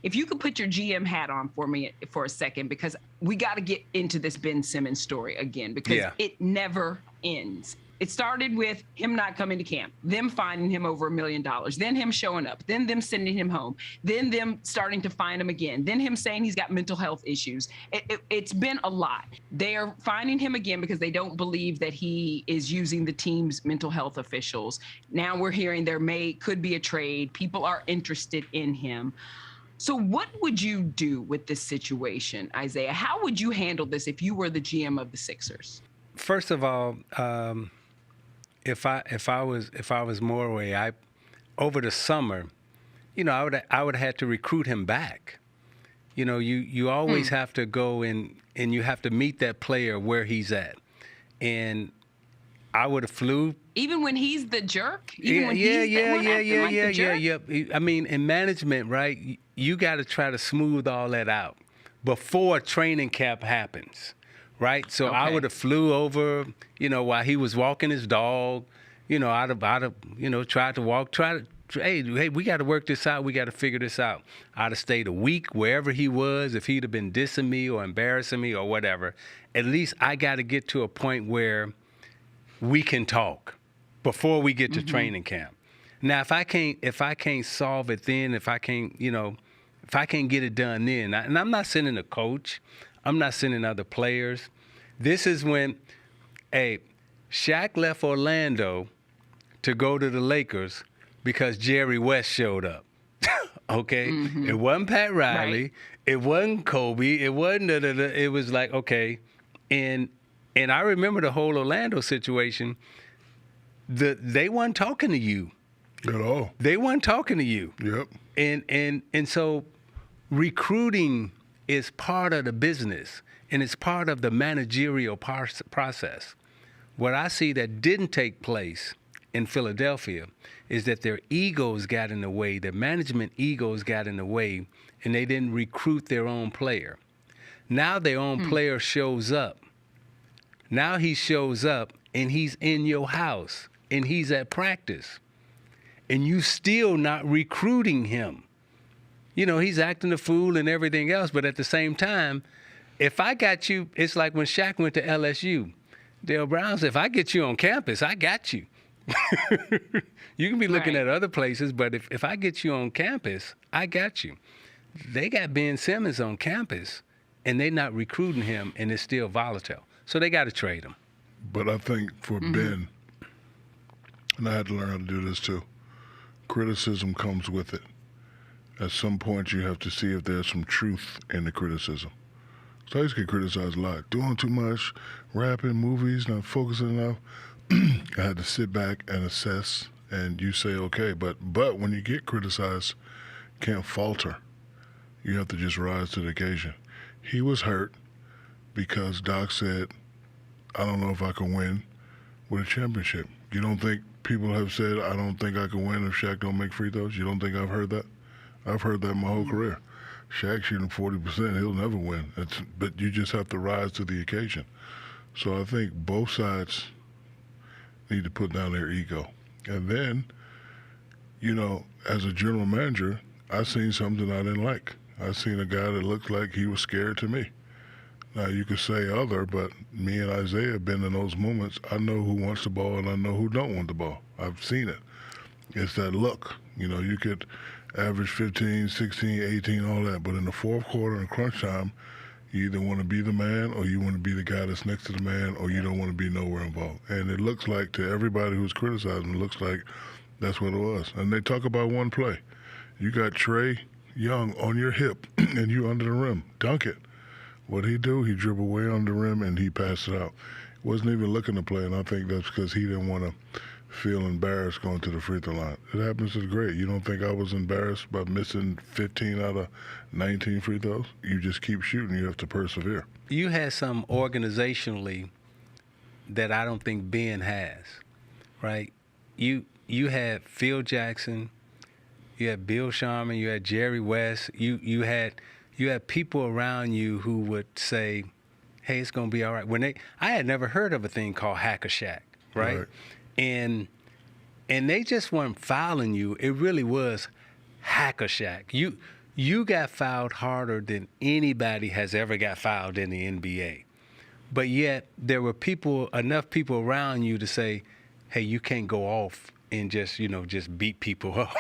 if you could put your GM hat on for me for a second, because we got to get into this Ben Simmons story again, because it never ends. It started with him not coming to camp, them finding him over $1 million, then him showing up, then them sending him home, then them starting to find him again, then him saying he's got mental health issues. It's been a lot. They are finding him again because they don't believe that he is using the team's mental health officials. Now we're hearing could be a trade. People are interested in him. So what would you do with this situation, Isiah? How would you handle this if you were the GM of the Sixers? First of all, if I was Morway, over the summer, I would have had to recruit him back. You always have to go and you have to meet that player where he's at, and I would have flew. Even when he's the jerk. Yeah. I mean, in management, right? You got to try to smooth all that out before training camp happens. Right, so I would have flew over, while he was walking his dog. I'd have, tried to walk. Hey, we got to work this out. We got to figure this out. I'd have stayed a week wherever he was. If he'd have been dissing me or embarrassing me or whatever, at least I got to get to a point where we can talk before we get to training camp. Now, if I can't solve it then, if I can't get it done then, and I'm not sending a coach. I'm not sending other players. This is when, Shaq left Orlando to go to the Lakers because Jerry West showed up. Okay? It wasn't Pat Riley. Right. It wasn't Kobe. It wasn't it was like, okay. And I remember the whole Orlando situation. They weren't talking to you. At all. They weren't talking to you. Yep. And so recruiting is part of the business, and it's part of the managerial process. What I see that didn't take place in Philadelphia is that their egos got in the way, their management egos got in the way, and they didn't recruit their own player. Now their own player shows up. Now he shows up, and he's in your house, and he's at practice, and you still not recruiting him. He's acting a fool and everything else, but at the same time, if I got you, it's like when Shaq went to LSU. Dale Brown said, if I get you on campus, I got you. You can be looking at other places, but if I get you on campus, I got you. They got Ben Simmons on campus, and they're not recruiting him, and it's still volatile. So they got to trade him. But I think for Ben, and I had to learn how to do this too, criticism comes with it. At some point, you have to see if there's some truth in the criticism. So I used to get criticized a lot. Doing too much, rapping, movies, not focusing enough. I had to sit back and assess, and you say, okay, but when you get criticized, can't falter. You have to just rise to the occasion. He was hurt because Doc said, I don't know if I can win with a championship. You don't think people have said, I don't think I can win if Shaq don't make free throws? You don't think I've heard that? I've heard that my whole career. Shaq shooting 40%, he'll never win. But you just have to rise to the occasion. So I think both sides need to put down their ego. And then, as a general manager, I seen something I didn't like. I seen a guy that looked like he was scared to me. Now, you could say other, but me and Isiah have been in those moments. I know who wants the ball and I know who don't want the ball. I've seen it. It's that look. You could average 15, 16, 18, all that. But in the fourth quarter and crunch time, you either want to be the man or you want to be the guy that's next to the man or you don't want to be nowhere involved. And it looks like to everybody who's criticizing, it looks like that's what it was. And they talk about one play. You got Trae Young on your hip and you under the rim. Dunk it. What'd he do? He dribbled way under the rim and he passed it out. Wasn't even looking to play, and I think that's because he didn't want to feel embarrassed going to the free throw line. It happens to the great. You don't think I was embarrassed by missing 15 out of 19 free throws? You just keep shooting. You have to persevere. You had some organizationally that I don't think Ben has, right? You had Phil Jackson, you had Bill Sharman, you had Jerry West, you had people around you who would say, hey, it's going to be all right. I had never heard of a thing called Hacker Shack, right? And they just weren't fouling you. It really was Hacker Shack. you got fouled harder than anybody has ever got fouled in the NBA. But yet there were enough people around you to say, hey, you can't go off and just beat people up,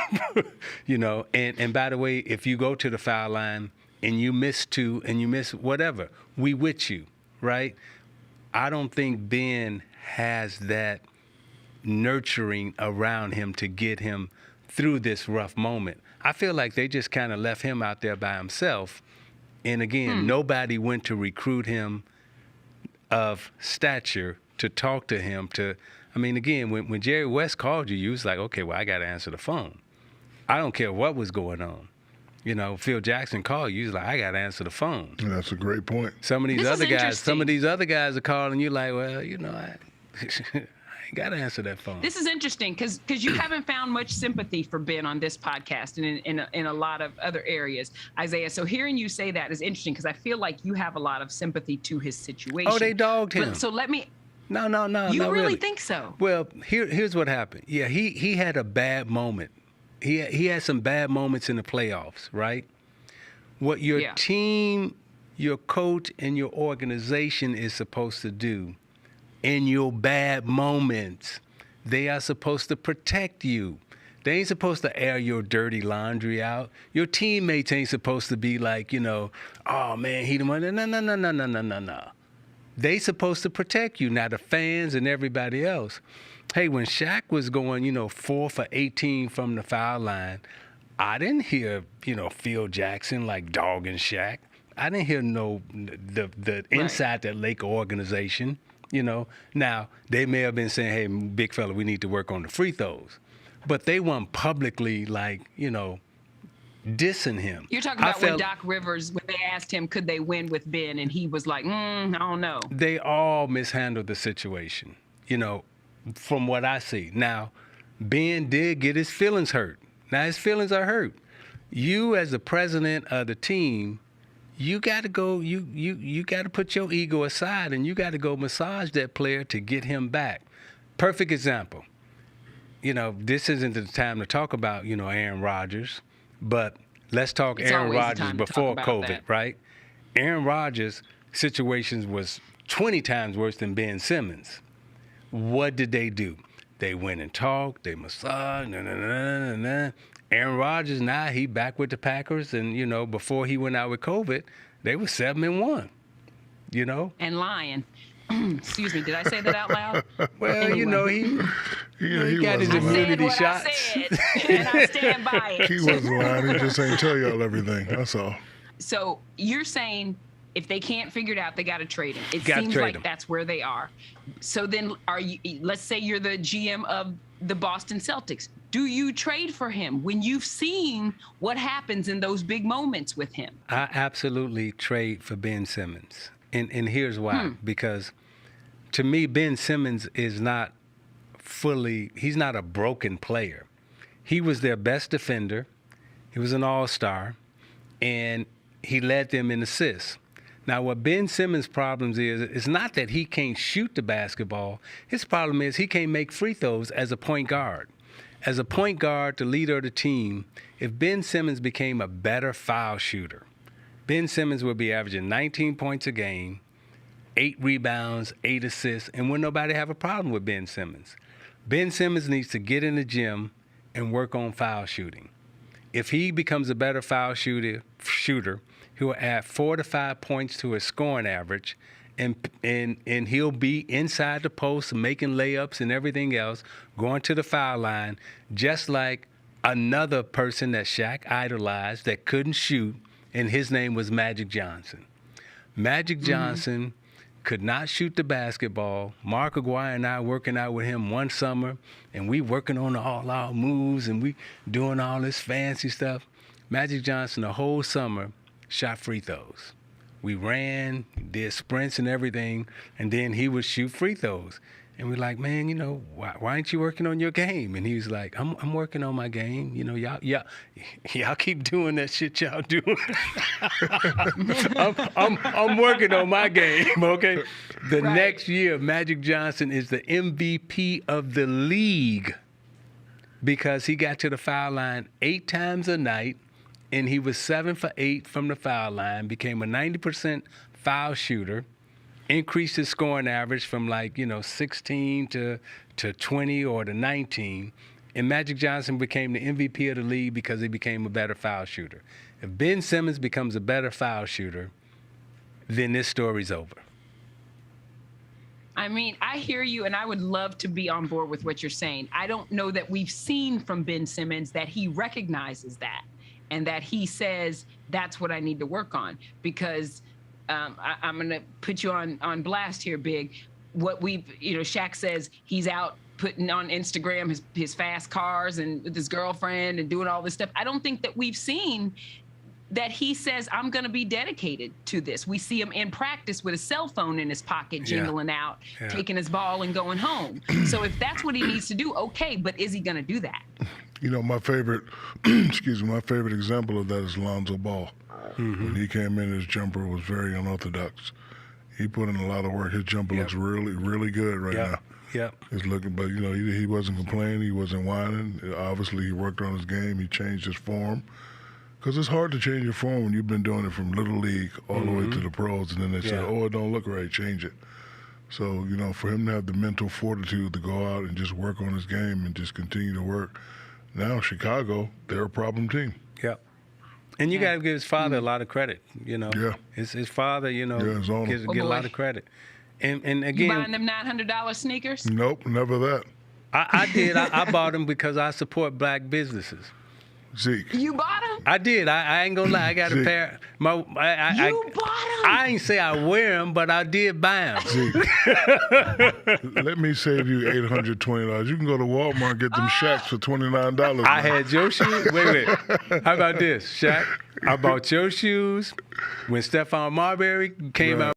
And by the way, if you go to the foul line and you miss 2 and you miss whatever, we with you, right? I don't think Ben has that nurturing around him to get him through this rough moment. I feel like they just kind of left him out there by himself. And again, nobody went to recruit him of stature to talk to him again, when Jerry West called you, you was like, okay, well, I got to answer the phone. I don't care what was going on. Phil Jackson called you, was like, I got to answer the phone. And that's a great point. Some of these other guys are calling you like, well, I ain't got to answer that phone. This is interesting because you haven't found much sympathy for Ben on this podcast and in a lot of other areas, Isaiah. So hearing you say that is interesting because I feel like you have a lot of sympathy to his situation. Oh, they dogged him. So let me... No. You really really think so? Well, here's what happened. Yeah, he had a bad moment. He had some bad moments in the playoffs, right? What your team, your coach, and your organization is supposed to do in your bad moments, they are supposed to protect you. They ain't supposed to air your dirty laundry out. Your teammates ain't supposed to be like, oh man, he the one. No. They supposed to protect you, not the fans and everybody else. Hey, when Shaq was going, 4 for 18 from the foul line, I didn't hear, Phil Jackson like dogging Shaq. I didn't hear the inside that Laker organization, Now, they may have been saying, hey, big fella, we need to work on the free throws. But they weren't publicly dissing him. You're talking about when Doc Rivers, when they asked him, could they win with Ben? And he was like, I don't know. They all mishandled the situation, from what I see. Now, Ben did get his feelings hurt. Now, his feelings are hurt. You, as the president of the team, you got to go, you got to put your ego aside and you got to go massage that player to get him back. Perfect example. This isn't the time to talk about, Aaron Rodgers. But let's talk Aaron Rodgers before COVID, right? Aaron Rodgers' situation was 20 times worse than Ben Simmons. What did they do? They went and talked, they massaged, Aaron Rodgers, now he back with the Packers, and, before he went out with COVID, they were 7-1, And lying. Excuse me, did I say that out loud? Well, anyway. he got his immunity shots. I said, and I stand by it. He wasn't lying. He just ain't tell y'all everything. That's all. So you're saying if they can't figure it out, they got to trade him. It seems like that's where they are. So then let's say you're the GM of the Boston Celtics. Do you trade for him when you've seen what happens in those big moments with him? I absolutely trade for Ben Simmons. And here's why. Because to me, Ben Simmons is he's not a broken player. He was their best defender. He was an all-star. And he led them in assists. Now, what Ben Simmons' problems is not that he can't shoot the basketball. His problem is he can't make free throws as a point guard. As a point guard, the leader of the team, if Ben Simmons became a better foul shooter, Ben Simmons would be averaging 19 points a game, 8 rebounds, 8 assists, and would nobody have a problem with Ben Simmons. Ben Simmons needs to get in the gym and work on foul shooting. If he becomes a better foul shooter, he will add 4 to 5 points to his scoring average, and he'll be inside the post making layups and everything else, going to the foul line, just like another person that Shaq idolized that couldn't shoot, and his name was Magic Johnson. Magic Johnson could not shoot the basketball. Mark Aguirre and I working out with him one summer, and we working on all our moves, and we doing all this fancy stuff. Magic Johnson the whole summer shot free throws. We ran, did sprints and everything, and then he would shoot free throws. And we're like, man, why aren't you working on your game? And he was like, I'm working on my game. Y'all keep doing that shit y'all doing. I'm working on my game, okay? The next year, Magic Johnson is the MVP of the league because he got to the foul line 8 times a night and he was 7 for 8 from the foul line, became a 90% foul shooter, increased his scoring average from 16 to 20 or to 19, and Magic Johnson became the MVP of the league because he became a better foul shooter. If Ben Simmons becomes a better foul shooter, then this story's over. I mean, I hear you, and I would love to be on board with what you're saying. I don't know that we've seen from Ben Simmons that he recognizes that and that he says, that's what I need to work on. Because I'm going to put you on blast here, Big. Shaq says he's out putting on Instagram his fast cars and with his girlfriend and doing all this stuff. I don't think that we've seen that he says, I'm going to be dedicated to this. We see him in practice with a cell phone in his pocket, jingling out, taking his ball and going home. So if that's what he needs to do, okay, but is he going to do that? My favorite, my favorite example of that is Lonzo Ball. Mm-hmm. When he came in, his jumper was very unorthodox. He put in a lot of work. His jumper looks really, really good right now. Yep. It's looking, but he wasn't complaining. He wasn't whining. Obviously, he worked on his game. He changed his form. Because it's hard to change your form when you've been doing it from Little League all the way to the pros, and then they say, oh, it don't look right, change it. So, for him to have the mental fortitude to go out and just work on his game and just continue to work. Now, Chicago, they're a problem team. Yep. And you got to give his father a lot of credit, Yeah. His father, get a lot of credit. And again. You buying them $900 sneakers? Nope, never that. I did. I bought them because I support black businesses. Zeke. You bought them? I did. I ain't gonna lie. I got a pair. You bought them? I ain't say I wear them, but I did buy them. Zeke, let me save you $820. You can go to Walmart and get them Shaqs for $29. I had your shoes. Wait. How about this, Shaq? I bought your shoes when Stephon Marbury came out.